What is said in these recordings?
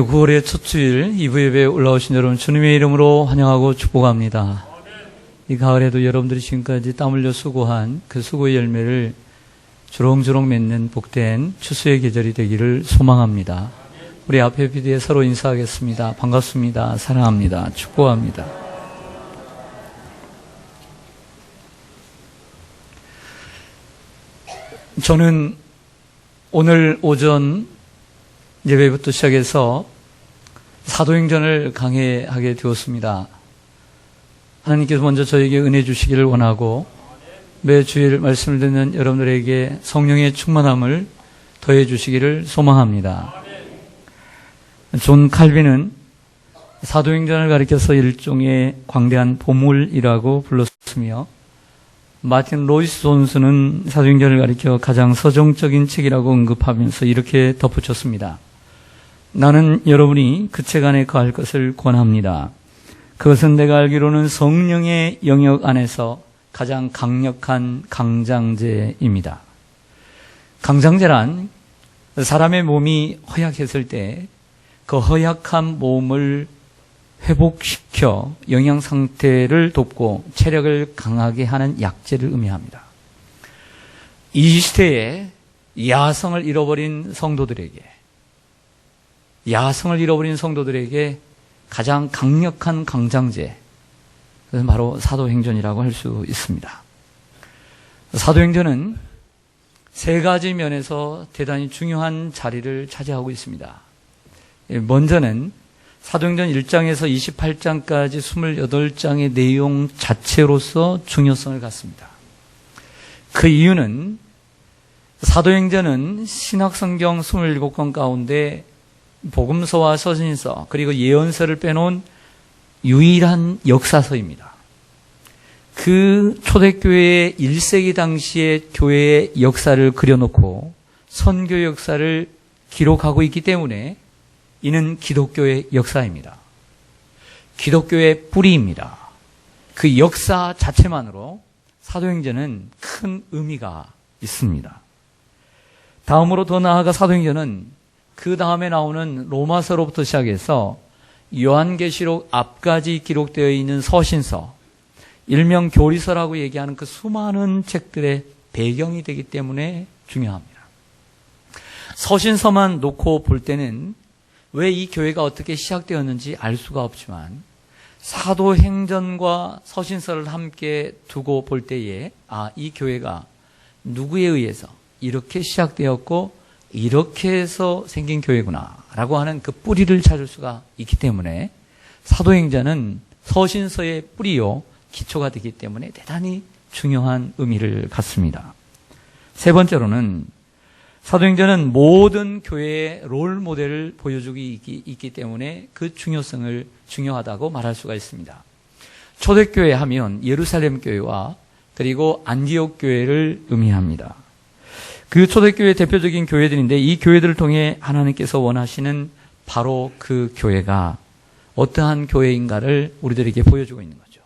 9월의 첫 주일 2부 예배에 올라오신 여러분 주님의 이름으로 환영하고 축복합니다. 이 가을에도 여러분들이 지금까지 땀 흘려 수고한 그 수고의 열매를 주렁주렁 맺는 복된 추수의 계절이 되기를 소망합니다. 우리 앞에 비디에 서로 인사하겠습니다. 반갑습니다. 사랑합니다. 축복합니다. 저는 오늘 오전 예배부터 시작해서 사도행전을 강해하게 되었습니다. 하나님께서 먼저 저에게 은혜 주시기를 원하고 매 주일 말씀을 듣는 여러분들에게 성령의 충만함을 더해 주시기를 소망합니다. 존 칼빈은 사도행전을 가리켜서 일종의 광대한 보물이라고 불렀으며, 마틴 로이스 존스는 사도행전을 가리켜 가장 서정적인 책이라고 언급하면서 이렇게 덧붙였습니다. 나는 여러분이 그 책 안에 거할 것을 권합니다. 그것은 내가 알기로는 성령의 영역 안에서 가장 강력한 강장제입니다. 강장제란 사람의 몸이 허약했을 때 그 허약한 몸을 회복시켜 영양 상태를 돕고 체력을 강하게 하는 약재를 의미합니다. 이 시대에 야성을 잃어버린 성도들에게 가장 강력한 강장제, 그것은 바로 사도행전이라고 할 수 있습니다. 사도행전은 세 가지 면에서 대단히 중요한 자리를 차지하고 있습니다. 먼저는 사도행전 1장에서 28장까지 28장의 내용 자체로서 중요성을 갖습니다. 그 이유는 사도행전은 신약성경 27권 가운데 복음서와 서신서 그리고 예언서를 빼놓은 유일한 역사서입니다. 그 초대교회의 1세기 당시의 교회의 역사를 그려놓고 선교 역사를 기록하고 있기 때문에 이는 기독교의 역사입니다. 기독교의 뿌리입니다. 그 역사 자체만으로 사도행전은 큰 의미가 있습니다. 다음으로 더 나아가 사도행전은 그 다음에 나오는 로마서로부터 시작해서 요한계시록 앞까지 기록되어 있는 서신서, 일명 교리서라고 얘기하는 그 수많은 책들의 배경이 되기 때문에 중요합니다. 서신서만 놓고 볼 때는 왜 이 교회가 어떻게 시작되었는지 알 수가 없지만, 사도행전과 서신서를 함께 두고 볼 때에 이 교회가 누구에 의해서 이렇게 시작되었고 이렇게 해서 생긴 교회구나 라고 하는 그 뿌리를 찾을 수가 있기 때문에 사도행전은 서신서의 뿌리요 기초가 되기 때문에 대단히 중요한 의미를 갖습니다. 세 번째로는 사도행전은 모든 교회의 롤 모델을 보여주고 있기 때문에 그 중요하다고 말할 수가 있습니다. 초대교회 하면 예루살렘 교회와 그리고 안디옥 교회를 의미합니다. 그 초대교회의 대표적인 교회들인데, 이 교회들을 통해 하나님께서 원하시는 바로 그 교회가 어떠한 교회인가를 우리들에게 보여주고 있는 거죠.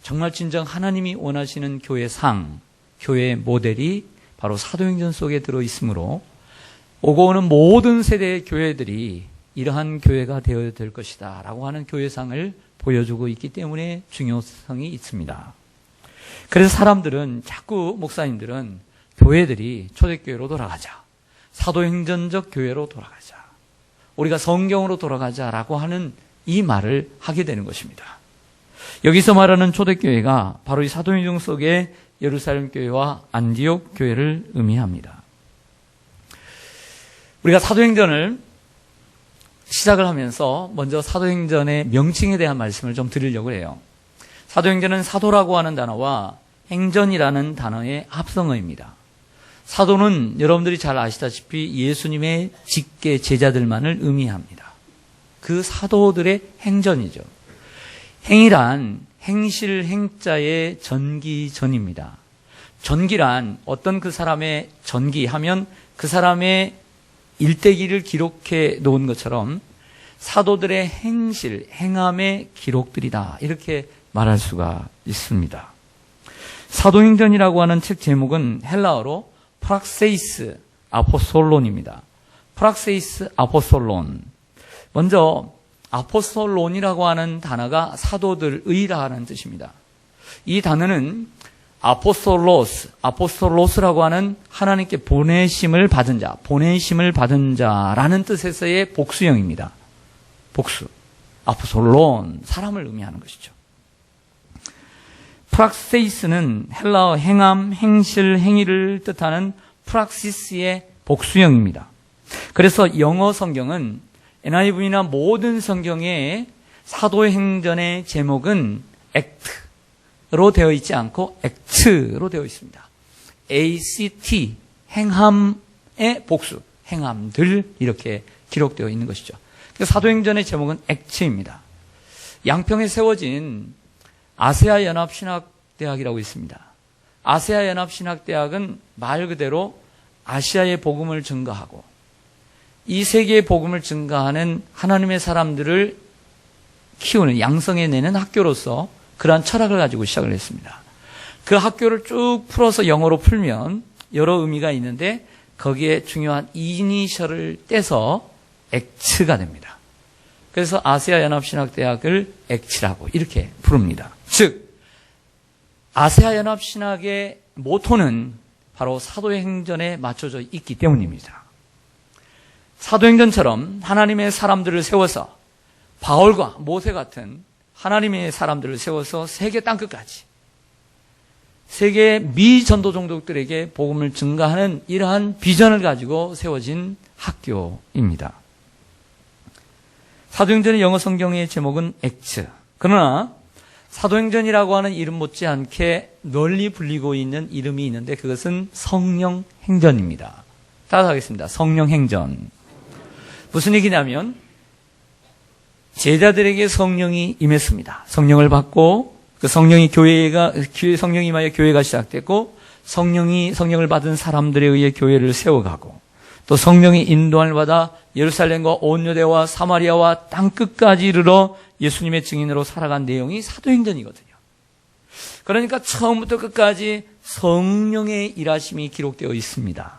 정말 진정 하나님이 원하시는 교회상, 교회의 모델이 바로 사도행전 속에 들어있으므로 오고 오는 모든 세대의 교회들이 이러한 교회가 되어야 될 것이다 라고 하는 교회상을 보여주고 있기 때문에 중요성이 있습니다. 그래서 사람들은, 자꾸 목사님들은 교회들이 초대교회로 돌아가자, 사도행전적 교회로 돌아가자, 우리가 성경으로 돌아가자라고 하는 이 말을 하게 되는 것입니다. 여기서 말하는 초대교회가 바로 이 사도행전 속의 예루살렘 교회와 안디옥 교회를 의미합니다. 우리가 사도행전을 시작을 하면서 먼저 사도행전의 명칭에 대한 말씀을 좀 드리려고 해요. 사도행전은 사도라고 하는 단어와 행전이라는 단어의 합성어입니다. 사도는 여러분들이 잘 아시다시피 예수님의 직계 제자들만을 의미합니다. 그 사도들의 행전이죠. 행이란 행실 행자의 전기전입니다. 전기란 어떤 그 사람의 전기하면 그 사람의 일대기를 기록해 놓은 것처럼 사도들의 행실, 행함의 기록들이다, 이렇게 말할 수가 있습니다. 사도행전이라고 하는 책 제목은 헬라어로 프락세이스 아포솔론입니다. 프락세이스 아포솔론. 먼저 아포스톨론이라고 하는 단어가 사도들의라는 뜻입니다. 이 단어는 아포스톨로스라고 하는 하나님께 보내심을 받은 자라는 뜻에서의 복수형입니다. 복수. 아포스톨론, 사람을 의미하는 것이죠. 프락세이스는 헬라어 행함, 행실, 행위를 뜻하는 프락시스의 복수형입니다. 그래서 영어 성경은 NIV나 모든 성경의 사도행전의 제목은 act로 되어 있지 않고 act로 되어 있습니다. ACT, 행함의 복수, 행함들 이렇게 기록되어 있는 것이죠. 사도행전의 제목은 act입니다. 양평에 세워진 아세아연합신학대학이라고 있습니다. 아세아연합신학대학은 말 그대로 아시아의 복음을 증거하고 이 세계의 복음을 증거하는 하나님의 사람들을 키우는, 양성해내는 학교로서 그러한 철학을 가지고 시작을 했습니다. 그 학교를 쭉 풀어서 영어로 풀면 여러 의미가 있는데 거기에 중요한 이니셜을 떼서 액츠가 됩니다. 그래서 아세아연합신학대학을 액츠라고 이렇게 부릅니다. 즉 아세아연합신학의 모토는 바로 사도행전에 맞춰져 있기 때문입니다. 사도행전처럼 하나님의 사람들을 세워서 바울과 모세 같은 하나님의 사람들을 세워서 세계 땅끝까지 세계 미전도 종족들에게 복음을 증가하는 이러한 비전을 가지고 세워진 학교입니다. 사도행전의 영어 성경의 제목은 액츠. 그러나 사도행전이라고 하는 이름 못지않게 널리 불리고 있는 이름이 있는데 그것은 성령행전입니다. 따라하겠습니다. 성령행전. 무슨 얘기냐면 제자들에게 성령이 임했습니다. 성령을 받고 그 성령이 성령이 임하여 교회가 시작됐고 성령을 받은 사람들에 의해 교회를 세워가고 또 성령이 인도함을 받아 예루살렘과 온 유대와 사마리아와 땅끝까지 이르러 예수님의 증인으로 살아간 내용이 사도행전이거든요. 그러니까 처음부터 끝까지 성령의 일하심이 기록되어 있습니다.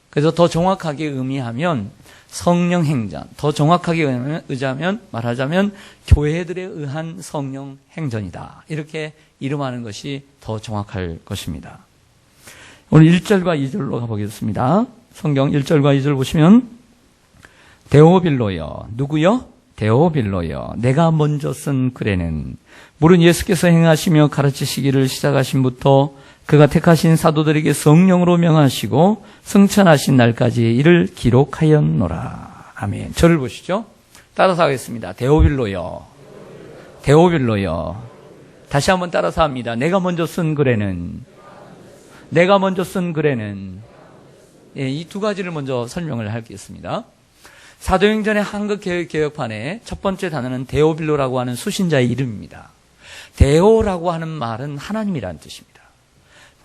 그래서 더 정확하게 의미하면 성령행전, 더 정확하게 말하자면 교회들에 의한 성령행전이다. 이렇게 이름하는 것이 더 정확할 것입니다. 오늘 1절과 2절로 가보겠습니다. 성경 1절과 2절 보시면 데오빌로여, 누구요? 데오빌로여, 내가 먼저 쓴 글에는 물은 예수께서 행하시며 가르치시기를 시작하신부터 그가 택하신 사도들에게 성령으로 명하시고 승천하신 날까지 이를 기록하였노라. 아멘. 저를 보시죠. 따라서 하겠습니다. 데오빌로여, 데오빌로여. 다시 한번 따라서 합니다. 내가 먼저 쓴 글에는, 내가 먼저 쓴 글에는. 이 두 가지를 먼저 설명을 하겠습니다. 사도행전의 한국개혁판의 첫 번째 단어는 데오빌로라고 하는 수신자의 이름입니다. 데오라고 하는 말은 하나님이라는 뜻입니다.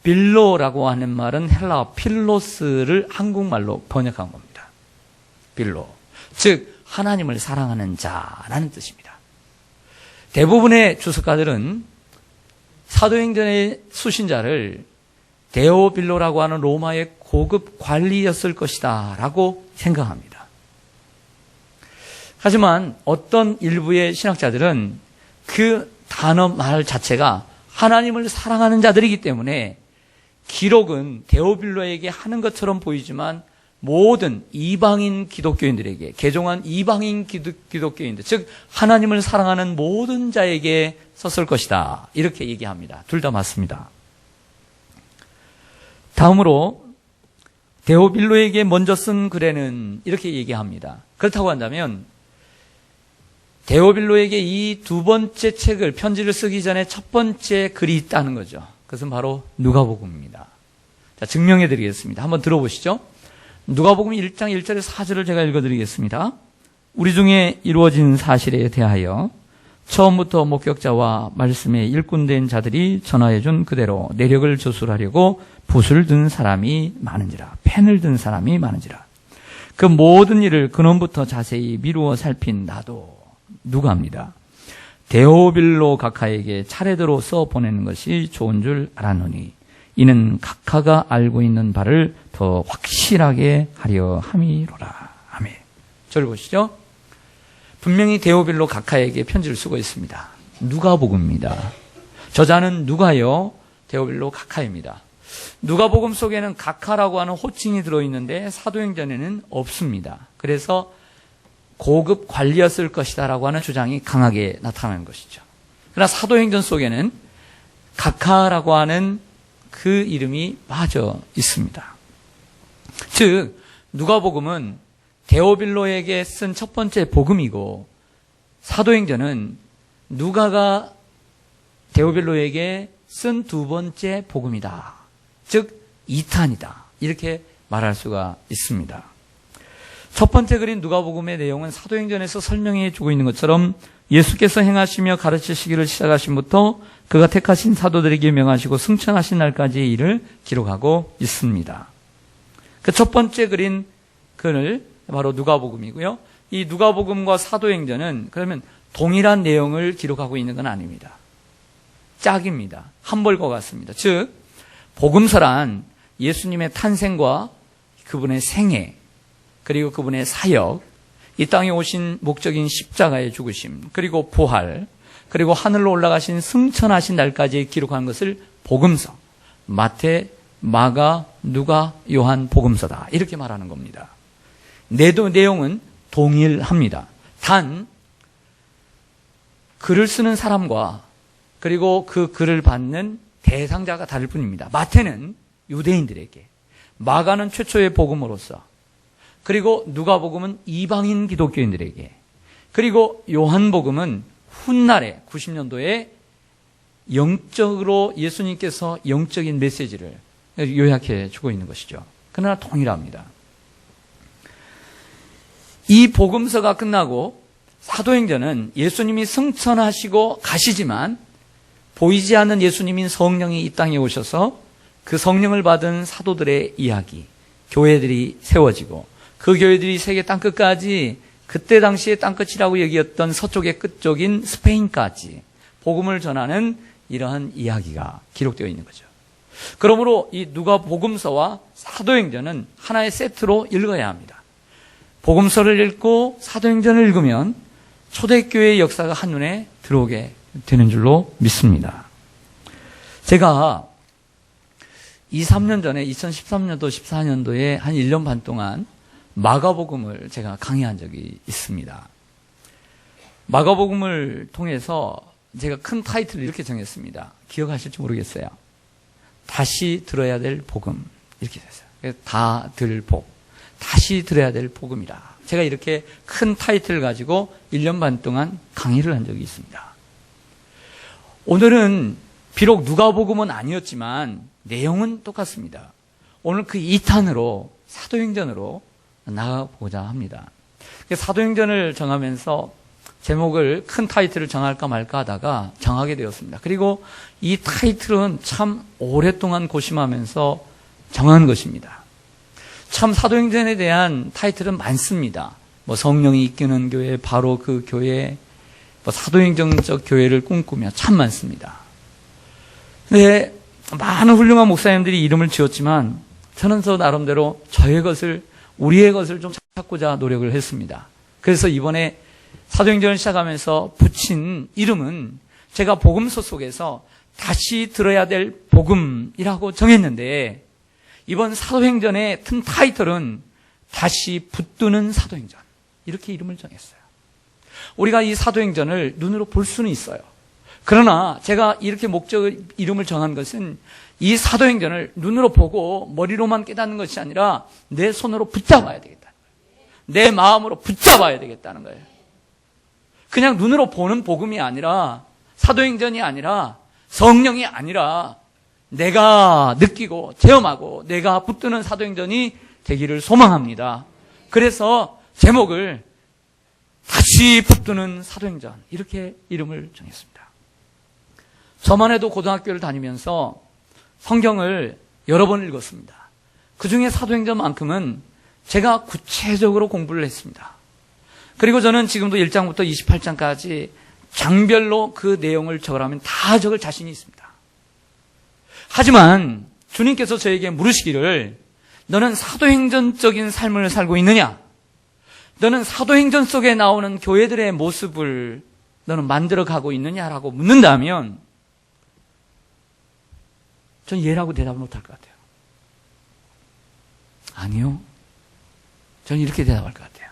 빌로라고 하는 말은 헬라어 필로스를 한국말로 번역한 겁니다. 빌로. 즉 하나님을 사랑하는 자라는 뜻입니다. 대부분의 주석가들은 사도행전의 수신자를 데오빌로라고 하는 로마의 고급 관리였을 것이다 라고 생각합니다. 하지만 어떤 일부의 신학자들은 그 단어 말 자체가 하나님을 사랑하는 자들이기 때문에 기록은 데오빌로에게 하는 것처럼 보이지만 모든 이방인 기독교인들에게, 개종한 이방인 기독교인들, 즉 하나님을 사랑하는 모든 자에게 썼을 것이다. 이렇게 얘기합니다. 둘 다 맞습니다. 다음으로 데오빌로에게 먼저 쓴 글에는 이렇게 얘기합니다. 그렇다고 한다면 데오빌로에게 이 두 번째 책을, 편지를 쓰기 전에 첫 번째 글이 있다는 거죠. 그것은 바로 누가복음입니다. 자, 증명해 드리겠습니다. 한번 들어보시죠. 누가복음 1장 1절에서 4절을 제가 읽어드리겠습니다. 우리 중에 이루어진 사실에 대하여 처음부터 목격자와 말씀에 일꾼된 자들이 전하여준 그대로 내력을 조술하려고 붓을 든 사람이 많은지라, 펜을 든 사람이 많은지라. 그 모든 일을 근원부터 자세히 미루어 살핀 나도 누가입니다. 데오빌로 각하에게 차례대로 써 보내는 것이 좋은 줄 알았노니 이는 각하가 알고 있는 바를 더 확실하게 하려 함이로라. 아멘. 저를 보시죠. 분명히 데오빌로 각하에게 편지를 쓰고 있습니다. 누가복음입니다. 저자는 누가요, 데오빌로 각하입니다. 누가복음 속에는 각하라고 하는 호칭이 들어있는데 사도행전에는 없습니다. 그래서 고급 관리였을 것이다라고 하는 주장이 강하게 나타나는 것이죠. 그러나 사도행전 속에는 각하라고 하는 그 이름이 빠져 있습니다. 즉 누가복음은 데오빌로에게 쓴 첫 번째 복음이고 사도행전은 누가가 데오빌로에게 쓴 두 번째 복음이다. 즉 2탄이다. 이렇게 말할 수가 있습니다. 첫 번째 그린 누가복음의 내용은 사도행전에서 설명해 주고 있는 것처럼 예수께서 행하시며 가르치시기를 시작하신부터 그가 택하신 사도들에게 명하시고 승천하신 날까지의 일을 기록하고 있습니다. 그 첫 번째 그린 글을 바로 누가복음이고요. 이 누가복음과 사도행전은 그러면 동일한 내용을 기록하고 있는 건 아닙니다. 짝입니다. 한벌과 같습니다. 즉 복음서란 예수님의 탄생과 그분의 생애 그리고 그분의 사역, 이 땅에 오신 목적인 십자가의 죽으심, 그리고 부활, 그리고 하늘로 올라가신 승천하신 날까지 기록한 것을 복음서, 마태, 마가, 누가, 요한 복음서다. 이렇게 말하는 겁니다. 내용은 동일합니다. 단 글을 쓰는 사람과 그리고 그 글을 받는 대상자가 다를 뿐입니다. 마태는 유대인들에게, 마가는 최초의 복음으로서, 그리고 누가복음은 이방인 기독교인들에게, 그리고 요한복음은 훗날에 90년도에 영적으로 예수님께서 영적인 메시지를 요약해 주고 있는 것이죠. 그러나 동일합니다. 이 복음서가 끝나고 사도행전은 예수님이 승천하시고 가시지만 보이지 않는 예수님인 성령이 이 땅에 오셔서 그 성령을 받은 사도들의 이야기, 교회들이 세워지고 그 교회들이 세계 땅끝까지 그때 당시에 땅끝이라고 여기었던 서쪽의 끝쪽인 스페인까지 복음을 전하는 이러한 이야기가 기록되어 있는 거죠. 그러므로 이 누가복음서와 사도행전은 하나의 세트로 읽어야 합니다. 복음서를 읽고 사도행전을 읽으면 초대교회의 역사가 한눈에 들어오게 되는 줄로 믿습니다. 제가 2-3년 전에 2013년도 14년도에 한 1년 반 동안 마가복음을 제가 강의한 적이 있습니다. 마가복음을 통해서 제가 큰 타이틀을 이렇게 정했습니다. 기억하실지 모르겠어요. 다시 들어야 될 복음, 이렇게 됐어요. 다 들 복, 다시 들어야 될 복음이라. 제가 이렇게 큰 타이틀을 가지고 1년 반 동안 강의를 한 적이 있습니다. 오늘은 비록 누가복음은 아니었지만 내용은 똑같습니다. 오늘 그 2탄으로 사도행전으로 나가보자 합니다. 사도행전을 정하면서 제목을 큰 타이틀을 정할까 말까 하다가 정하게 되었습니다. 그리고 이 타이틀은 참 오랫동안 고심하면서 정한 것입니다. 참 사도행전에 대한 타이틀은 많습니다. 성령이 이끄는 교회, 바로 그 교회, 사도행전적 교회를 꿈꾸며 참 많습니다. 근데 많은 훌륭한 목사님들이 이름을 지었지만 저는 저 나름대로 저의 것을, 우리의 것을 좀 찾고자 노력을 했습니다. 그래서 이번에 사도행전을 시작하면서 붙인 이름은 제가 복음서 속에서 다시 들어야 될 복음이라고 정했는데 이번 사도행전의 튼 타이틀은 다시 붙드는 사도행전, 이렇게 이름을 정했어요. 우리가 이 사도행전을 눈으로 볼 수는 있어요. 그러나 제가 이렇게 이름을 정한 것은 이 사도행전을 눈으로 보고 머리로만 깨닫는 것이 아니라 내 손으로 붙잡아야 되겠다는 거예요. 내 마음으로 붙잡아야 되겠다는 거예요. 그냥 눈으로 보는 복음이 아니라, 사도행전이 아니라, 성령이 아니라 내가 느끼고 체험하고 내가 붙드는 사도행전이 되기를 소망합니다. 그래서 제목을 다시 붙드는 사도행전, 이렇게 이름을 정했습니다. 저만 해도 고등학교를 다니면서 성경을 여러 번 읽었습니다. 그 중에 사도행전만큼은 제가 구체적으로 공부를 했습니다. 그리고 저는 지금도 1장부터 28장까지 장별로 그 내용을 적으라면 다 적을 자신이 있습니다. 하지만 주님께서 저에게 물으시기를 너는 사도행전적인 삶을 살고 있느냐? 너는 사도행전 속에 나오는 교회들의 모습을 너는 만들어가고 있느냐라고 묻는다면 전 예라고 대답을 못할 것 같아요. 아니요. 저는 이렇게 대답할 것 같아요.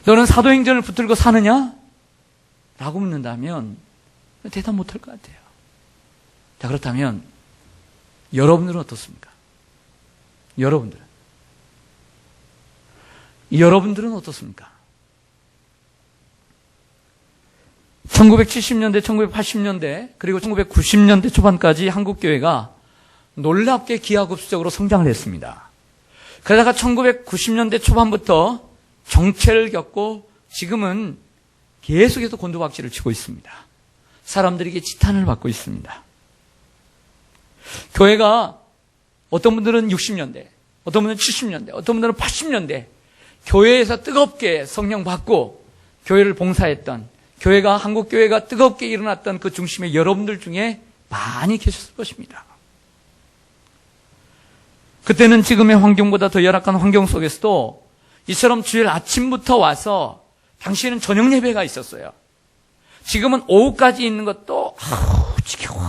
너는 사도행전을 붙들고 사느냐? 라고 묻는다면 대답 못할 것 같아요. 자, 그렇다면 여러분들은 어떻습니까? 여러분들은 어떻습니까? 1970년대, 1980년대, 그리고 1990년대 초반까지 한국교회가 놀랍게 기하급수적으로 성장을 했습니다. 그러다가 1990년대 초반부터 정체를 겪고 지금은 계속해서 곤두박질을 치고 있습니다. 사람들에게 지탄을 받고 있습니다. 교회가 어떤 분들은 60년대, 어떤 분들은 70년대, 어떤 분들은 80년대 교회에서 뜨겁게 성령 받고 교회를 봉사했던, 교회가, 한국교회가 뜨겁게 일어났던 그 중심에 여러분들 중에 많이 계셨을 것입니다. 그때는 지금의 환경보다 더 열악한 환경 속에서도 이처럼 주일 아침부터 와서 당시에는 저녁 예배가 있었어요. 지금은 오후까지 있는 것도 지겨워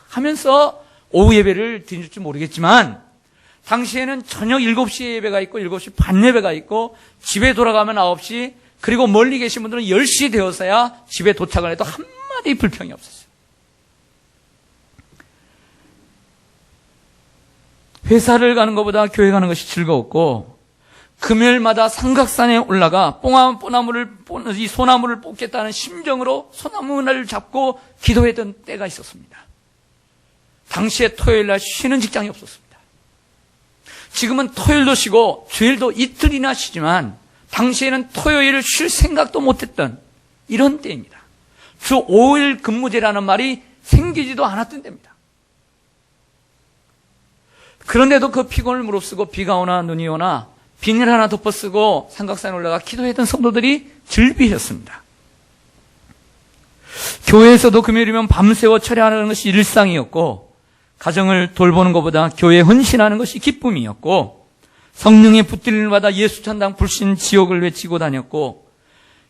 하면서 오후 예배를 드릴지 모르겠지만 당시에는 저녁 7시에 예배가 있고 7시 반 예배가 있고 집에 돌아가면 9시, 그리고 멀리 계신 분들은 10시 되어서야 집에 도착을 해도 한마디 불평이 없었어요. 회사를 가는 것보다 교회 가는 것이 즐거웠고, 금요일마다 삼각산에 올라가 이 소나무를 뽑겠다는 심정으로 소나무를 잡고 기도했던 때가 있었습니다. 당시에 토요일날 쉬는 직장이 없었습니다. 지금은 토요일도 쉬고 주일도 이틀이나 쉬지만 당시에는 토요일을 쉴 생각도 못했던 이런 때입니다. 주 5일 근무제라는 말이 생기지도 않았던 때입니다. 그런데도 그 피곤을 무릅쓰고 비가 오나 눈이 오나 비닐 하나 덮어쓰고 삼각산에 올라가 기도했던 성도들이 즐비했습니다. 교회에서도 금요일이면 밤새워 철야하는 것이 일상이었고, 가정을 돌보는 것보다 교회에 헌신하는 것이 기쁨이었고, 성령의 붙들림을 받아 예수 찬당 불신 지옥을 외치고 다녔고,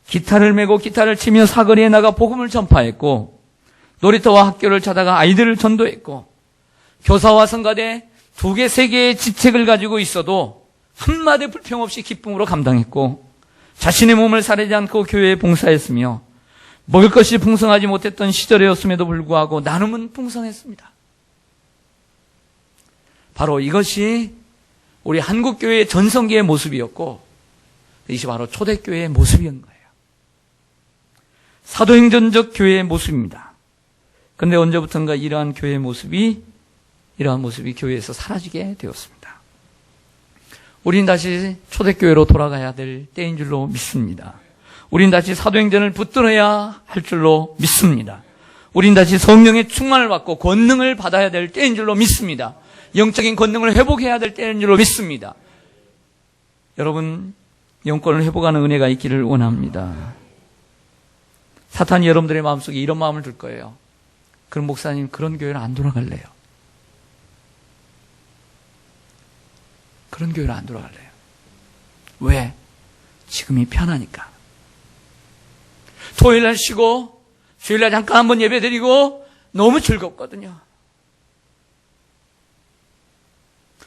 기타를 메고 기타를 치며 사거리에 나가 복음을 전파했고, 놀이터와 학교를 찾아가 아이들을 전도했고, 교사와 성가대 2개, 3개의 직책을 가지고 있어도 한마디 불평 없이 기쁨으로 감당했고, 자신의 몸을 사르지 않고 교회에 봉사했으며, 먹을 것이 풍성하지 못했던 시절이었음에도 불구하고 나눔은 풍성했습니다. 바로 이것이 우리 한국교회의 전성기의 모습이었고, 이것이 바로 초대교회의 모습인 거예요. 사도행전적 교회의 모습입니다. 그런데 언제부턴가 이러한 모습이 교회에서 사라지게 되었습니다. 우린 다시 초대교회로 돌아가야 될 때인 줄로 믿습니다. 우린 다시 사도행전을 붙들어야 할 줄로 믿습니다. 우린 다시 성령의 충만을 받고 권능을 받아야 될 때인 줄로 믿습니다. 영적인 권능을 회복해야 될 때인 줄로 믿습니다. 여러분, 영권을 회복하는 은혜가 있기를 원합니다. 사탄이 여러분들의 마음속에 이런 마음을 들 거예요. 그럼 목사님, 그런 교회를 안 돌아갈래요. 그런 교회를 안 돌아갈래요. 왜? 지금이 편하니까. 토요일날 쉬고 주일날 잠깐 한번 예배 드리고 너무 즐겁거든요.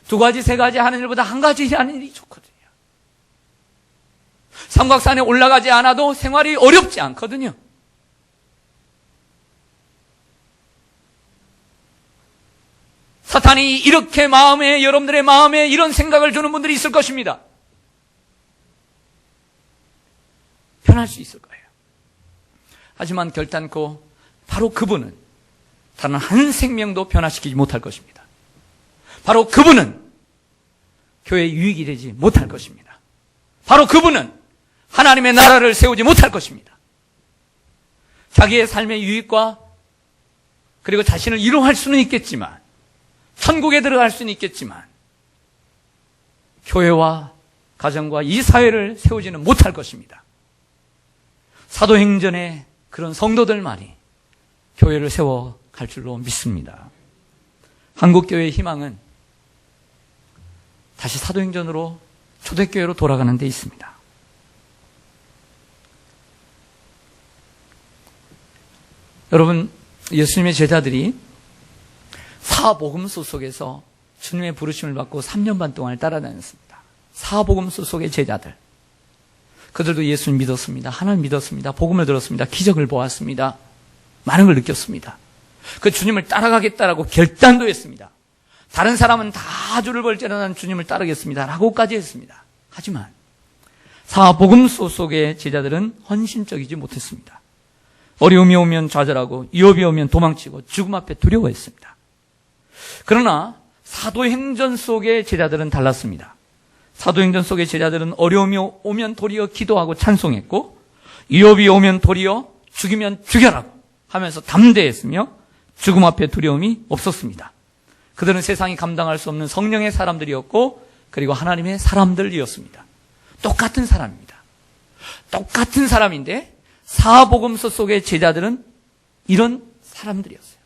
2가지, 3가지 하는 일보다 1가지 하는 일이 좋거든요. 삼각산에 올라가지 않아도 생활이 어렵지 않거든요. 사탄이 이렇게 여러분들의 마음에 이런 생각을 주는 분들이 있을 것입니다. 편할 수 있을 거예요. 하지만 결단코 바로 그분은 다른 한 생명도 변화시키지 못할 것입니다. 바로 그분은 교회의 유익이 되지 못할 것입니다. 바로 그분은 하나님의 나라를 세우지 못할 것입니다. 자기의 삶의 유익과 그리고 자신을 이루할 수는 있겠지만, 천국에 들어갈 수는 있겠지만, 교회와 가정과 이 사회를 세우지는 못할 것입니다. 사도행전의 그런 성도들만이 교회를 세워갈 줄로 믿습니다. 한국교회의 희망은 다시 사도행전으로 초대교회로 돌아가는 데 있습니다. 여러분, 예수님의 제자들이 사복음서 속에서 주님의 부르심을 받고 3년 반 동안을 따라다녔습니다. 사복음서 속의 제자들. 그들도 예수를 믿었습니다. 하나님 믿었습니다. 복음을 들었습니다. 기적을 보았습니다. 많은 걸 느꼈습니다. 그 주님을 따라가겠다라고 결단도 했습니다. 다른 사람은 다 주를 벌지라 나는 주님을 따르겠습니다 라고까지 했습니다. 하지만 사복음서 속의 제자들은 헌신적이지 못했습니다. 어려움이 오면 좌절하고 위협이 오면 도망치고 죽음 앞에 두려워했습니다. 그러나 사도행전 속의 제자들은 달랐습니다. 사도행전 속의 제자들은 어려움이 오면 도리어 기도하고 찬송했고, 위협이 오면 도리어 죽이면 죽여라고 하면서 담대했으며 죽음 앞에 두려움이 없었습니다. 그들은 세상이 감당할 수 없는 성령의 사람들이었고, 그리고 하나님의 사람들이었습니다. 똑같은 사람입니다. 똑같은 사람인데 사복음서 속의 제자들은 이런 사람들이었어요.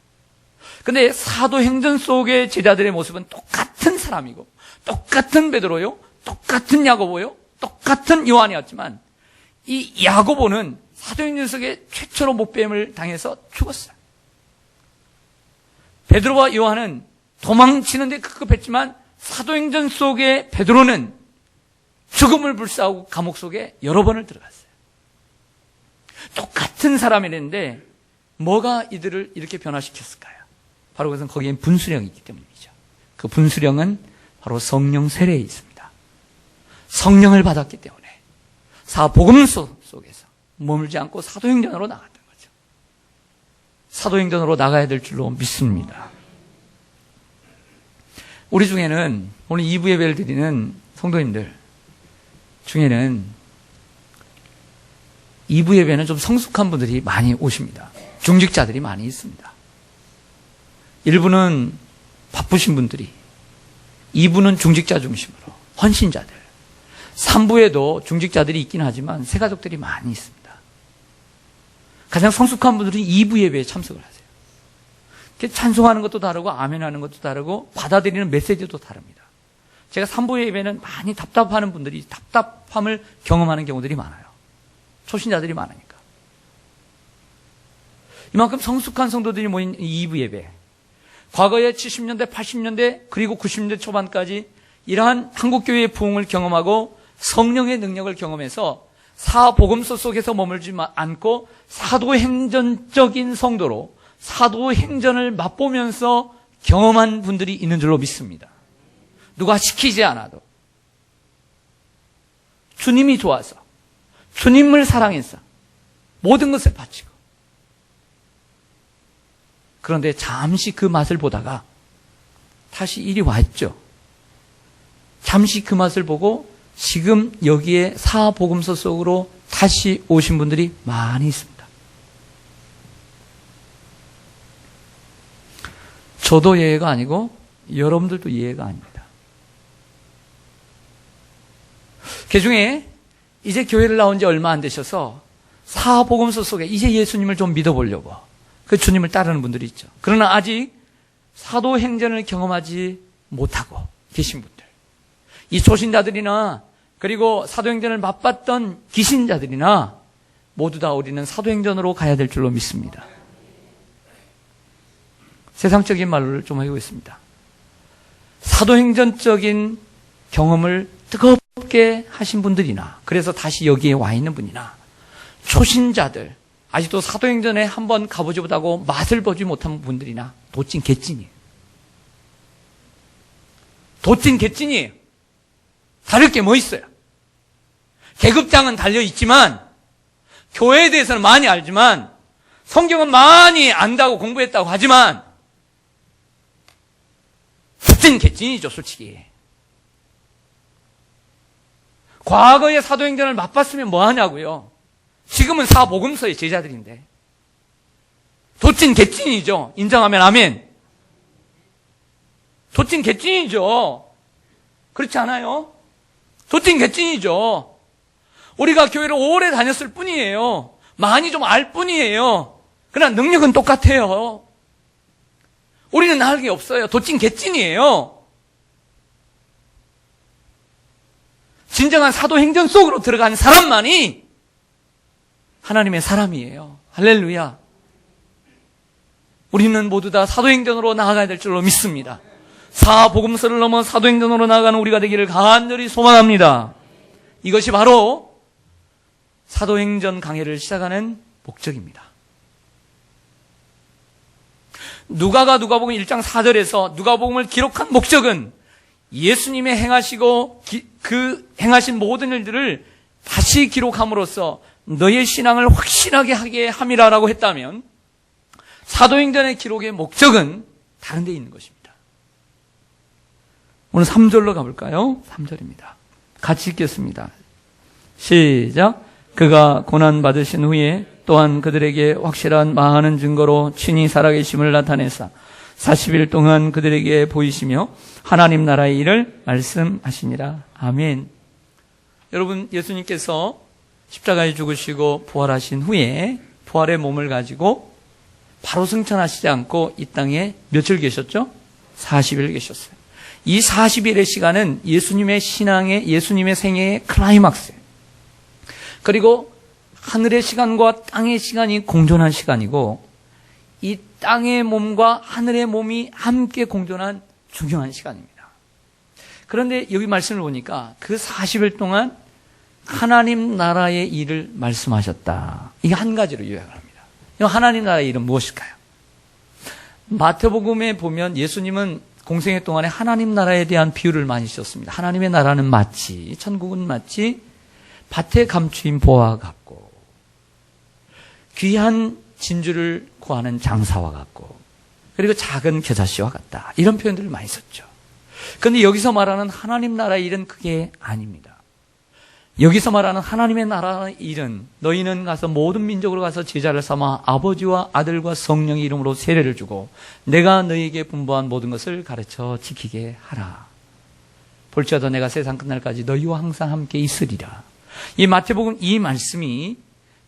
근데 사도행전 속의 제자들의 모습은 똑같은 사람이고, 똑같은 베드로요, 똑같은 야고보요, 똑같은 요한이었지만, 이 야고보는 사도행전 속에 최초로 목뱀을 당해서 죽었어요. 베드로와 요한은 도망치는데 급급했지만, 사도행전 속의 베드로는 죽음을 불사하고 감옥 속에 여러 번을 들어갔어요. 똑같은 사람이랬는데 뭐가 이들을 이렇게 변화시켰을까요? 바로 그것은 거기엔 분수령이 있기 때문이죠. 그 분수령은 바로 성령 세례에 있습니다. 성령을 받았기 때문에 사복음서 속에서 머물지 않고 사도행전으로 나갔던 거죠. 사도행전으로 나가야 될 줄로 믿습니다. 우리 중에는 오늘 2부 예배를 드리는 성도님들 중에는 2부 예배는 좀 성숙한 분들이 많이 오십니다. 중직자들이 많이 있습니다. 1부는 바쁘신 분들이, 2부는 중직자 중심으로 헌신자들, 3부에도 중직자들이 있긴 하지만 새가족들이 많이 있습니다. 가장 성숙한 분들은 2부 예배에 참석을 하세요. 찬송하는 것도 다르고 아멘하는 것도 다르고 받아들이는 메시지도 다릅니다. 제가 3부 예배는 많이 답답하는 분들이 답답함을 경험하는 경우들이 많아요. 초신자들이 많으니까. 이만큼 성숙한 성도들이 모인 2부 예배, 과거에 70년대, 80년대 그리고 90년대 초반까지 이러한 한국교회의 부흥을 경험하고 성령의 능력을 경험해서 사복음서 속에서 머물지 않고 사도행전적인 성도로 사도행전을 맛보면서 경험한 분들이 있는 줄로 믿습니다. 누가 시키지 않아도 주님이 좋아서, 주님을 사랑해서 모든 것을 바치고, 그런데 잠시 그 맛을 보다가 다시 이리 왔죠. 잠시 그 맛을 보고 지금 여기에 사복음서 속으로 다시 오신 분들이 많이 있습니다. 저도 예외가 아니고 여러분들도 예외가 아닙니다. 그중에 이제 교회를 나온 지 얼마 안 되셔서 사복음서 속에 이제 예수님을 좀 믿어보려고 그 주님을 따르는 분들이 있죠. 그러나 아직 사도행전을 경험하지 못하고 계신 분들, 이 초신자들이나 그리고 사도행전을 맛봤던 기신자들이나 모두 다 우리는 사도행전으로 가야 될 줄로 믿습니다. 세상적인 말을 좀 하고 있습니다. 사도행전적인 경험을 뜨겁게 하신 분들이나, 그래서 다시 여기에 와 있는 분이나, 초신자들, 아직도 사도행전에 한번 가보지 못하고 맛을 보지 못한 분들이나 도찐 개찐이에요. 도찐 개찐이에요. 다를 게 뭐 있어요? 계급장은 달려있지만, 교회에 대해서는 많이 알지만, 성경은 많이 안다고 공부했다고 하지만, 도찐 개찐이죠, 솔직히. 과거의 사도행전을 맛봤으면 뭐 하냐고요. 지금은 사복음서의 제자들인데. 도찐 개찐이죠. 인정하면 아멘. 도찐 개찐이죠. 그렇지 않아요? 도찐 개찐이죠. 우리가 교회를 오래 다녔을 뿐이에요. 많이 좀 알 뿐이에요. 그러나 능력은 똑같아요. 우리는 나을 게 없어요. 도찐 개찐이에요. 진정한 사도행전 속으로 들어간 사람만이 하나님의 사람이에요. 할렐루야. 우리는 모두 다 사도행전으로 나아가야 될 줄로 믿습니다. 사복음서를 넘어 사도행전으로 나아가는 우리가 되기를 간절히 소망합니다. 이것이 바로 사도행전 강해를 시작하는 목적입니다. 누가가 누가복음 1장 4절에서 누가복음을 기록한 목적은 예수님의 행하시고 그 행하신 모든 일들을 다시 기록함으로써 너의 신앙을 확실하게 하게 함이라라고 했다면, 사도행전의 기록의 목적은 다른 데 있는 것입니다. 오늘 3절로 가볼까요? 3절입니다. 같이 읽겠습니다. 시작. 그가 고난받으신 후에 또한 그들에게 확실한 많은 증거로 친히 살아계심을 나타내사 40일 동안 그들에게 보이시며 하나님 나라의 일을 말씀하시니라. 아멘. 여러분, 예수님께서 십자가에 죽으시고 부활하신 후에 부활의 몸을 가지고 바로 승천하시지 않고 이 땅에 며칠 계셨죠? 40일 계셨어요. 이 40일의 시간은 예수님의 신앙의, 예수님의 생애의 클라이막스예요. 그리고 하늘의 시간과 땅의 시간이 공존한 시간이고, 이 땅의 몸과 하늘의 몸이 함께 공존한 중요한 시간입니다. 그런데 여기 말씀을 보니까 그 40일 동안 하나님 나라의 일을 말씀하셨다. 이게 한 가지로 요약을 합니다. 하나님 나라의 일은 무엇일까요? 마태복음에 보면 예수님은 공생애 동안에 하나님 나라에 대한 비유를 많이 쓰셨습니다. 하나님의 나라는 마치, 천국은 마치 밭에 감추인 보화와 같고, 귀한 진주를 구하는 장사와 같고, 그리고 작은 겨자씨와 같다. 이런 표현들을 많이 썼죠. 그런데 여기서 말하는 하나님 나라의 일은 그게 아닙니다. 여기서 말하는 하나님의 나라의 일은 너희는 가서 모든 민족으로 가서 제자를 삼아 아버지와 아들과 성령의 이름으로 세례를 주고 내가 너희에게 분부한 모든 것을 가르쳐 지키게 하라. 볼지어다 내가 세상 끝날까지 너희와 항상 함께 있으리라. 이 마태복음 이 말씀이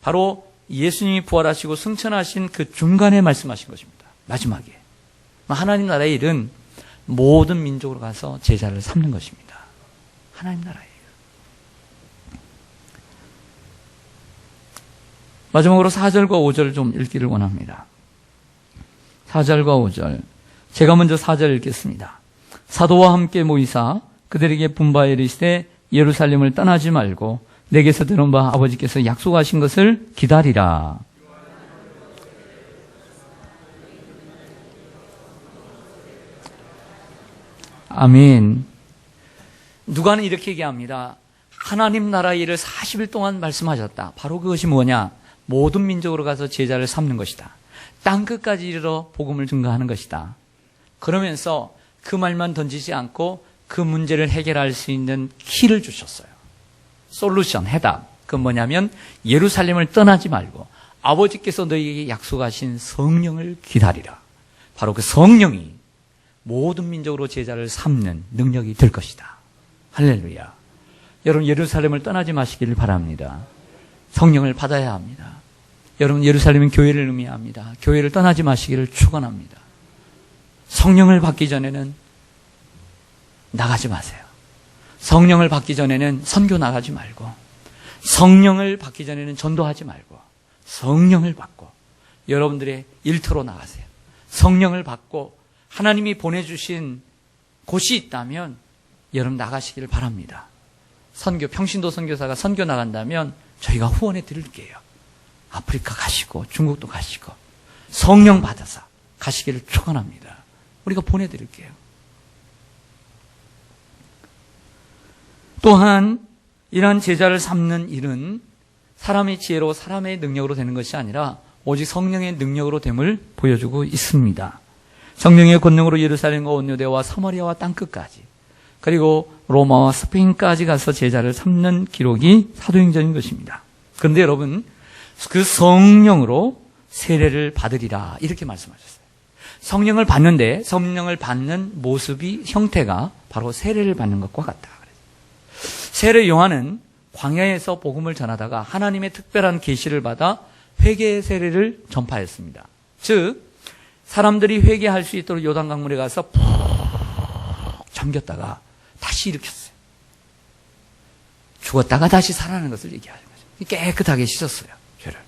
바로 예수님이 부활하시고 승천하신 그 중간에 말씀하신 것입니다. 마지막에. 하나님 나라의 일은 모든 민족으로 가서 제자를 삼는 것입니다. 하나님 나라의 일. 마지막으로 4절과 5절을 좀 읽기를 원합니다. 4절과 5절. 제가 먼저 4절 읽겠습니다. 사도와 함께 모이사 그들에게 분바에 이르시되 예루살렘을 떠나지 말고 내게서 들은 바 아버지께서 약속하신 것을 기다리라. 아멘. 누가는 이렇게 얘기합니다. 하나님 나라의 일을 40일 동안 말씀하셨다. 바로 그것이 뭐냐? 모든 민족으로 가서 제자를 삼는 것이다. 땅끝까지 이르러 복음을 증거하는 것이다. 그러면서 그 말만 던지지 않고 그 문제를 해결할 수 있는 키를 주셨어요. 솔루션, 해답. 그건 뭐냐면 예루살렘을 떠나지 말고 아버지께서 너희에게 약속하신 성령을 기다리라. 바로 그 성령이 모든 민족으로 제자를 삼는 능력이 될 것이다. 할렐루야. 여러분, 예루살렘을 떠나지 마시기를 바랍니다. 성령을 받아야 합니다. 여러분, 예루살렘은 교회를 의미합니다. 교회를 떠나지 마시기를 축원합니다. 성령을 받기 전에는 나가지 마세요. 성령을 받기 전에는 선교 나가지 말고, 성령을 받기 전에는 전도하지 말고, 성령을 받고 여러분들의 일터로 나가세요. 성령을 받고 하나님이 보내주신 곳이 있다면 여러분 나가시기를 바랍니다. 선교, 평신도 선교사가 선교 나간다면 저희가 후원해 드릴게요. 아프리카 가시고 중국도 가시고 성령 받아서 가시기를 축원합니다. 우리가 보내드릴게요. 또한 이러한 제자를 삼는 일은 사람의 지혜로 사람의 능력으로 되는 것이 아니라 오직 성령의 능력으로 됨을 보여주고 있습니다. 성령의 권능으로 예루살렘과 온유대와 사마리아와 땅끝까지, 그리고 로마와 스페인까지 가서 제자를 삼는 기록이 사도행전인 것입니다. 그런데 여러분, 그 성령으로 세례를 받으리라 이렇게 말씀하셨어요. 성령을 받는데 성령을 받는 모습이, 형태가 바로 세례를 받는 것과 같다. 세례 요한은 광야에서 복음을 전하다가 하나님의 특별한 계시를 받아 회개의 세례를 전파했습니다. 즉 사람들이 회개할 수 있도록 요단강물에 가서 푹 잠겼다가 다시 일으켰어요. 죽었다가 다시 살아나는 것을 얘기하는 거죠. 깨끗하게 씻었어요, 죄를.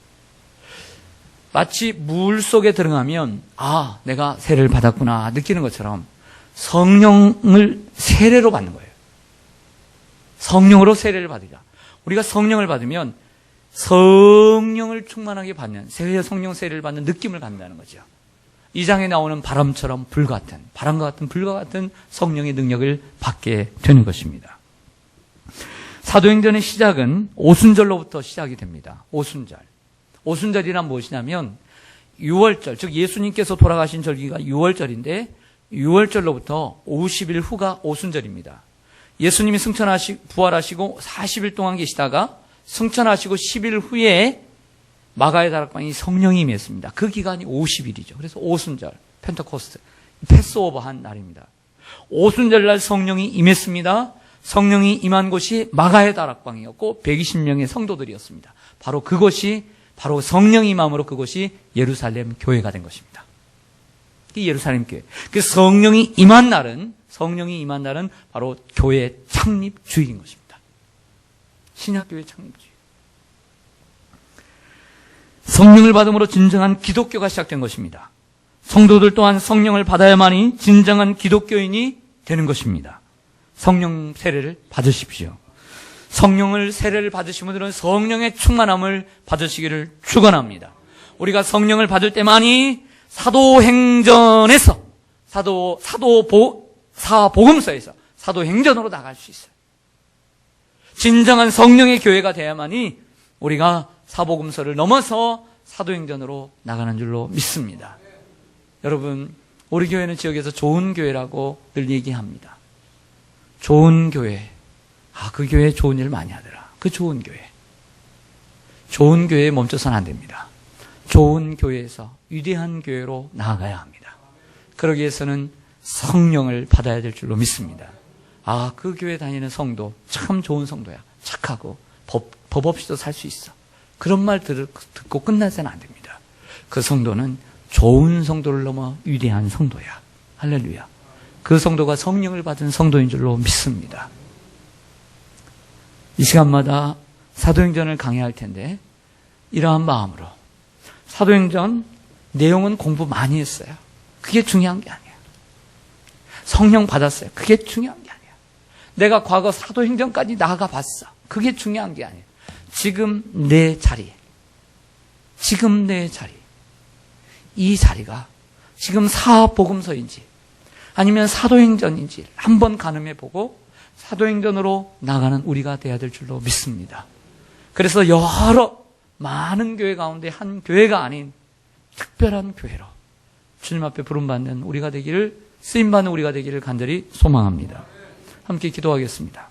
마치 물 속에 들어가면 아, 내가 세례를 받았구나 느끼는 것처럼 성령을 세례로 받는 거예요. 성령으로 세례를 받으라. 우리가 성령을 받으면 성령을 충만하게 받는, 성령 세례를 받는 느낌을 갖는다는 거죠. 이 장에 나오는 바람처럼 바람과 같은 불과 같은 성령의 능력을 받게 되는 것입니다. 사도행전의 시작은 오순절로부터 시작이 됩니다. 오순절. 오순절이란 무엇이냐면 6월절, 즉 예수님께서 돌아가신 절기가 6월절인데 6월절로부터 50일 후가 오순절입니다. 예수님이 부활하시고 40일 동안 계시다가 승천하시고 10일 후에 마가의 다락방이 성령이 임했습니다. 그 기간이 50일이죠. 그래서 오순절, 펜테코스트, 패스오버한 날입니다. 오순절 날 성령이 임했습니다. 성령이 임한 곳이 마가의 다락방이었고 120명의 성도들이었습니다. 바로 성령이 임함으로 그곳이 예루살렘 교회가 된 것입니다. 이 예루살렘 교회. 그 성령이 임한 날은 바로 교회 창립 주일인 것입니다. 신약교회 창립 주일. 성령을 받음으로 진정한 기독교가 시작된 것입니다. 성도들 또한 성령을 받아야만이 진정한 기독교인이 되는 것입니다. 성령 세례를 받으십시오. 성령을 세례를 받으신 분들은 성령의 충만함을 받으시기를 축원합니다. 우리가 성령을 받을 때만이 사도행전에서 사복음서에서 사도행전으로 나갈 수 있어요. 진정한 성령의 교회가 되어야만이 우리가 사복음서를 넘어서 사도행전으로 나가는 줄로 믿습니다. 여러분, 우리 교회는 지역에서 좋은 교회라고 늘 얘기합니다. 좋은 교회. 그 교회 좋은 일 많이 하더라. 그 좋은 교회. 좋은 교회에 멈춰서는 안 됩니다. 좋은 교회에서 위대한 교회로 나아가야 합니다. 그러기 위해서는 성령을 받아야 될 줄로 믿습니다. 그 교회 다니는 성도 참 좋은 성도야. 착하고 법 없이도 살 수 있어. 그런 말 듣고 끝나서는 안 됩니다. 그 성도는 좋은 성도를 넘어 위대한 성도야. 할렐루야. 그 성도가 성령을 받은 성도인 줄로 믿습니다. 이 시간마다 사도행전을 강의할 텐데 이러한 마음으로 사도행전 내용은 공부 많이 했어요. 그게 중요한 게 아니에요. 성령 받았어요. 그게 중요한 게 아니에요. 내가 과거 사도행전까지 나아가 봤어. 그게 중요한 게 아니에요. 지금 내 자리, 이 자리가 지금 사복음서인지 아니면 사도행전인지 한번 가늠해보고 사도행전으로 나가는 우리가 되어야 될 줄로 믿습니다. 그래서 많은 교회 가운데 한 교회가 아닌 특별한 교회로 주님 앞에 부름받는 우리가 되기를, 쓰임받는 우리가 되기를 간절히 소망합니다. 함께 기도하겠습니다.